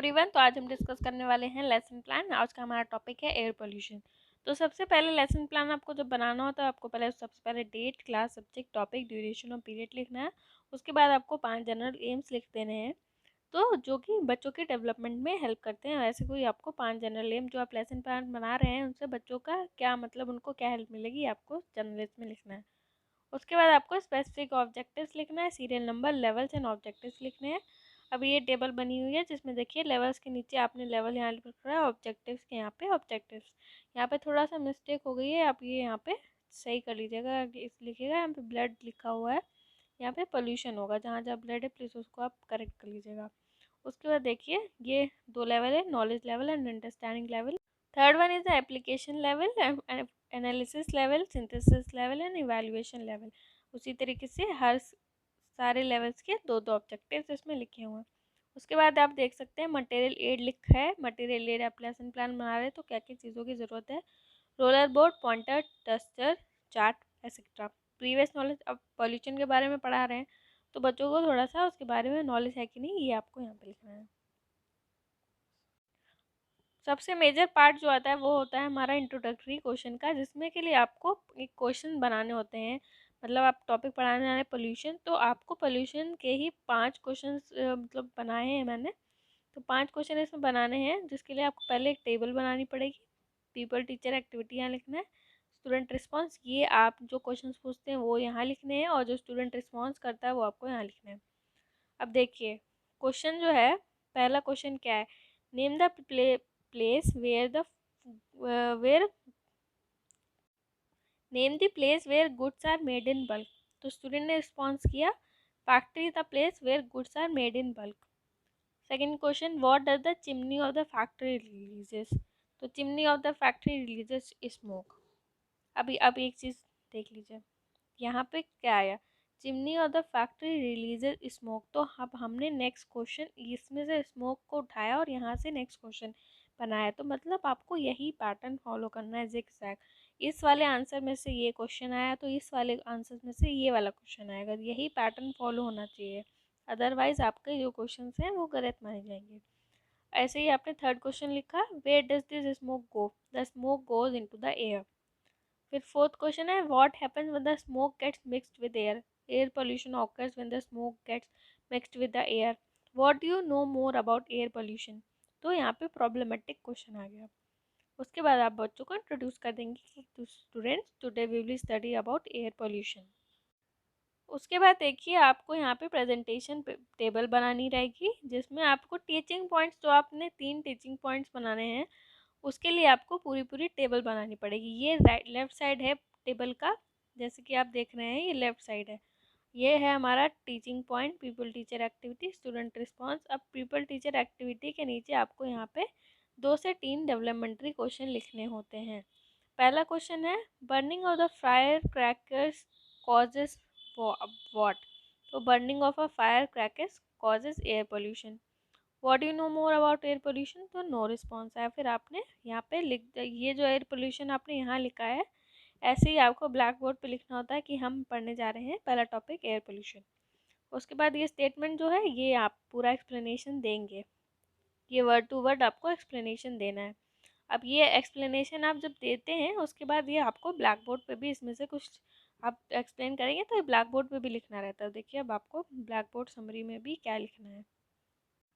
Everyone, तो आज हम डिस्कस करने वाले हैं लेसन प्लान। आज का हमारा टॉपिक है एयर पोल्यूशन। तो सबसे पहले लेसन प्लान आपको जब बनाना होता है, आपको सबसे पहले date, class, subject, topic, duration और पीरियड लिखना है। उसके बाद आपको 5 जनरल एम्स लिख देने हैं, तो जो कि बच्चों के डेवलपमेंट में हेल्प करते हैं। वैसे कोई आपको 5 जनरल एम जो आप लेसन प्लान बना रहे हैं उनसे बच्चों का क्या मतलब, उनको क्या हेल्प मिलेगी, आपको जनरल में लिखना है। उसके बाद आपको स्पेसिफिक ऑब्जेक्टिव्स लिखना है, serial number, levels and objectives लिखने हैं। अब ये टेबल बनी हुई है जिसमें देखिए लेवल्स के नीचे आपने लेवल यहाँ लिख रहा है, ऑब्जेक्टिव्स के यहाँ पे ऑब्जेक्टिव्स। यहाँ पे थोड़ा सा मिस्टेक हो गई है, आप ये यहाँ पे सही कर लीजिएगा। इस लिखिएगा यहाँ पे ब्लड लिखा हुआ है, यहाँ पे पोल्यूशन होगा। जहाँ जहाँ ब्लड है प्लीज़ उसको आप करेक्ट कर लीजिएगा। उसके बाद देखिए ये 2 लेवल है, knowledge level and understanding level. Third one is the application level, analysis level, synthesis level and evaluation level. उसी तरीके से हर सारे लेवल्स के 2-2 ऑब्जेक्टिव्स इसमें लिखे हुए हैं। उसके बाद आप देख सकते हैं मटेरियल एड लिखा है। मटेरियल एड आप लेसन प्लान बना रहे हैं तो क्या क्या चीज़ों की ज़रूरत है, roller board, pointer, duster, chart etcetera. Previous knowledge, अब पॉल्यूशन के बारे में पढ़ा रहे हैं तो बच्चों को थोड़ा सा उसके बारे में नॉलेज है कि नहीं, ये आपको यहाँ पे लिखना है। सबसे मेजर पार्ट जो आता है वो होता है हमारा इंट्रोडक्टरी क्वेश्चन का, जिसमें के लिए आपको एक क्वेश्चन बनाने होते हैं। मतलब आप टॉपिक पढ़ाने जा रहे हैं पोल्यूशन, तो आपको पोल्यूशन के ही 5 क्वेश्चन मतलब बनाए हैं मैंने। तो 5 क्वेश्चन इसमें बनाने हैं, जिसके लिए आपको पहले एक टेबल बनानी पड़ेगी। पीपल, टीचर, एक्टिविटी यहाँ लिखना है। स्टूडेंट रिस्पॉन्स, ये आप जो क्वेश्चन पूछते हैं वो यहाँ लिखने हैं, और जो स्टूडेंट रिस्पॉन्स करता है वो आपको यहाँ लिखना है। अब देखिए क्वेश्चन जो है, पहला क्वेश्चन क्या है, name the place where name the place where goods are made in bulk. तो स्टूडेंट ने रिस्पॉन्स किया, factory is the place where goods are made in bulk. Second question, what does the chimney of the factory releases. तो chimney of the factory releases smoke. अभी अब एक चीज़ देख लीजिए, यहाँ पे क्या आया, chimney of the factory releases smoke. तो अब हमने नेक्स्ट क्वेश्चन इसमें से स्मोक को उठाया और यहाँ से नेक्स्ट क्वेश्चन बनाया। तो मतलब आपको यही पैटर्न फॉलो करना है zigzag। इस वाले आंसर में से ये क्वेश्चन आया तो इस वाले आंसर में से ये वाला क्वेश्चन आएगा, यही पैटर्न फॉलो होना चाहिए। अदरवाइज आपके जो क्वेश्चन हैं वो गलत माने जाएंगे। ऐसे ही आपने थर्ड क्वेश्चन लिखा, where does this smoke go, the smoke goes into the air. फिर फोर्थ क्वेश्चन है, what happens when the smoke gets mixed with air. Air pollution occurs when the smoke gets mixed with the air. What do you know more about air pollution. तो यहाँ पे problematic question आ गया। उसके बाद आप बच्चों को इंट्रोड्यूस कर देंगे कि students today we will study about air pollution. उसके बाद देखिए आपको यहाँ पे प्रेजेंटेशन टेबल बनानी रहेगी, जिसमें आपको टीचिंग पॉइंट्स, जो आपने 3 टीचिंग पॉइंट्स बनाने हैं उसके लिए आपको पूरी पूरी टेबल बनानी पड़ेगी। ये लेफ्ट साइड है टेबल का, जैसे कि आप देख रहे हैं ये लेफ्ट साइड है। ये है हमारा teaching point, people teacher activity, student response. अब पीपल टीचर एक्टिविटी के नीचे आपको यहाँ पे 2 से 3 डेवलपमेंट्री क्वेश्चन लिखने होते हैं। पहला क्वेश्चन है, burning of the fire crackers causes what. तो burning of a fire crackers causes air pollution. What do you know more about air pollution. तो नो रिस्पॉन्स है। फिर आपने यहाँ पे ये जो एयर पोल्यूशन आपने यहाँ लिखा है, ऐसे ही आपको ब्लैक बोर्ड पे लिखना होता है कि हम पढ़ने जा रहे हैं पहला टॉपिक एयर पोल्यूशन। उसके बाद ये स्टेटमेंट जो है ये आप पूरा एक्सप्लेनेशन देंगे, ये वर्ड टू वर्ड आपको एक्सप्लेनेशन देना है। अब ये एक्सप्लेनेशन आप जब देते हैं उसके बाद ये आपको ब्लैक बोर्ड पे भी इसमें से कुछ आप एक्सप्लेन करेंगे तो ये ब्लैक बोर्ड पे भी लिखना रहता है। देखिए अब आपको ब्लैक बोर्ड समरी में भी क्या लिखना है।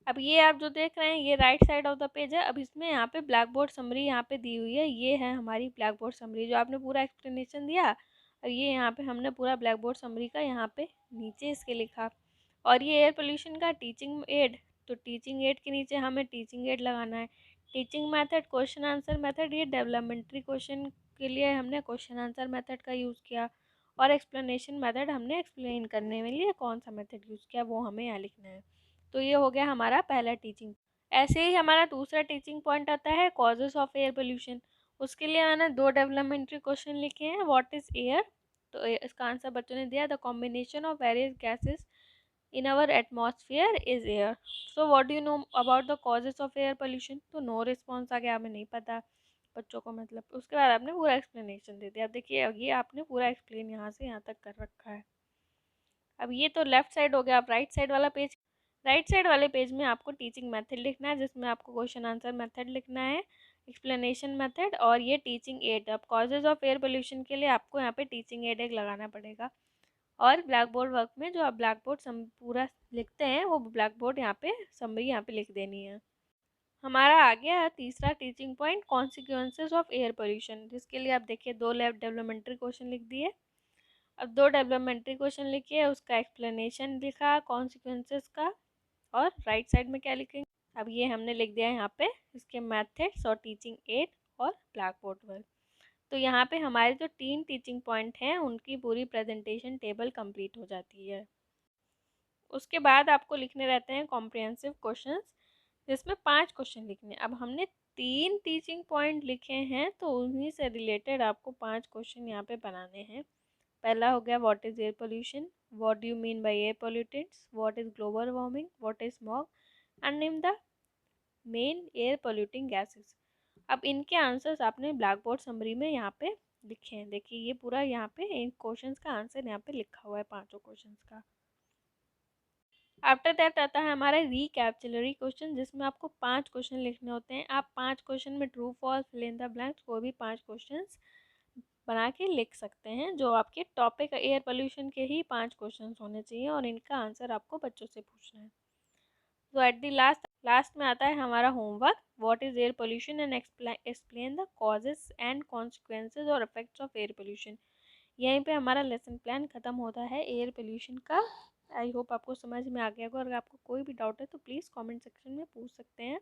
अब ये आप जो देख रहे हैं ये right side of the page है। अब इसमें यहाँ पे ब्लैक बोर्ड समरी यहाँ पे दी हुई है, ये है हमारी ब्लैक बोर्ड समरी जो आपने पूरा एक्सप्लेनेशन दिया। और ये यहाँ पे हमने पूरा ब्लैक बोर्ड समरी का यहाँ पे नीचे इसके लिखा। और ये एयर पोल्यूशन का टीचिंग एड, तो टीचिंग एड के नीचे हमें टीचिंग एड लगाना है। Teaching method, question answer method, ये डेवलपमेंट्री क्वेश्चन के लिए हमने क्वेश्चन आंसर मेथड का यूज़ किया। और एक्सप्लेनेशन मेथड, हमने एक्सप्लेन करने के लिए कौन सा मेथड यूज़ किया वो हमें यहाँ लिखना है। तो ये हो गया हमारा पहला टीचिंग। ऐसे ही हमारा दूसरा टीचिंग पॉइंट आता है कॉजेस ऑफ एयर पोल्यूशन। उसके लिए मैंने 2 डेवलपमेंट्री क्वेश्चन लिखे हैं। व्हाट इज़ एयर, तो इसका आंसर बच्चों ने दिया, the combination of various gases in our atmosphere is air. So what do you know about the causes of air pollution. तो नो रिस्पॉन्स आ गया, हमें नहीं पता बच्चों को मतलब। उसके बाद आपने पूरा एक्सप्लेनेशन दे दिया। अब देखिए ये आपने पूरा एक्सप्लेन यहाँ से यहाँ तक कर रखा है। अब ये तो लेफ्ट साइड हो गया। अब राइट साइड वाला पेज, राइट साइड वाले पेज में आपको टीचिंग मेथड लिखना है, जिसमें आपको क्वेश्चन आंसर मेथड लिखना है, एक्सप्लेनेशन मेथड और ये टीचिंग एड। अब कॉजेज ऑफ एयर पोल्यूशन के लिए आपको यहाँ पे टीचिंग एड एक लगाना पड़ेगा। और ब्लैक बोर्ड वर्क में जो आप ब्लैक बोर्ड पूरा लिखते हैं वो ब्लैक बोर्ड यहाँ पे समरी यहाँ पे लिख देनी है। हमारा आ गया तीसरा teaching point, consequences of air pollution, जिसके लिए आप देखिए 2 डेवलपमेंट्री क्वेश्चन लिख दिए। अब 2 डेवलपमेंट्री क्वेश्चन लिखिए, उसका एक्सप्लेनेशन लिखा कॉन्सिक्वेंसेज का, और राइट साइड में क्या लिखेंगे, अब ये हमने लिख दिया है यहाँ पे इसके मेथड्स और टीचिंग एड और ब्लैक बोर्ड वर्क। तो यहाँ पे हमारे जो 3 टीचिंग पॉइंट हैं उनकी पूरी प्रेजेंटेशन टेबल कंप्लीट हो जाती है। उसके बाद आपको लिखने रहते हैं कॉम्प्रिहेंसिव क्वेश्चंस, जिसमें 5 क्वेश्चन लिखने। अब हमने 3 टीचिंग पॉइंट लिखे हैं तो उन्हीं से रिलेटेड आपको 5 क्वेश्चन यहाँ पे बनाने हैं। पहला हो गया what is air pollution, what do you mean by air pollutants, what is global warming, what is smog and name the main air polluting gases. अब इनके आंसर्स आपने ब्लैक बोर्ड समरी में यहाँ पे लिखे हैं। देखिए ये पूरा यहाँ पे इन क्वेश्चंस का आंसर यहाँ पे लिखा हुआ है, पांचों क्वेश्चंस का। आफ्टर दैट आता है हमारा रिकैप्चुलरी क्वेश्चन, जिसमें आपको 5 क्वेश्चन लिखने होते हैं। आप 5 क्वेश्चन में true false fill in the blanks कोई भी 5 क्वेश्चन बना के लिख सकते हैं, जो आपके टॉपिक एयर पोल्यूशन के ही 5 क्वेश्चन होने चाहिए और इनका आंसर आपको बच्चों से पूछना है। तो एट द लास्ट में आता है हमारा homework, what is air pollution and explain the causes and consequences और इफेक्ट्स ऑफ एयर पोल्यूशन। यहीं पे हमारा लेसन प्लान ख़त्म होता है एयर पोल्यूशन का। आई होप आपको समझ में आ गया होगा। अगर आपको कोई भी डाउट है तो प्लीज़ कमेंट सेक्शन में पूछ सकते हैं।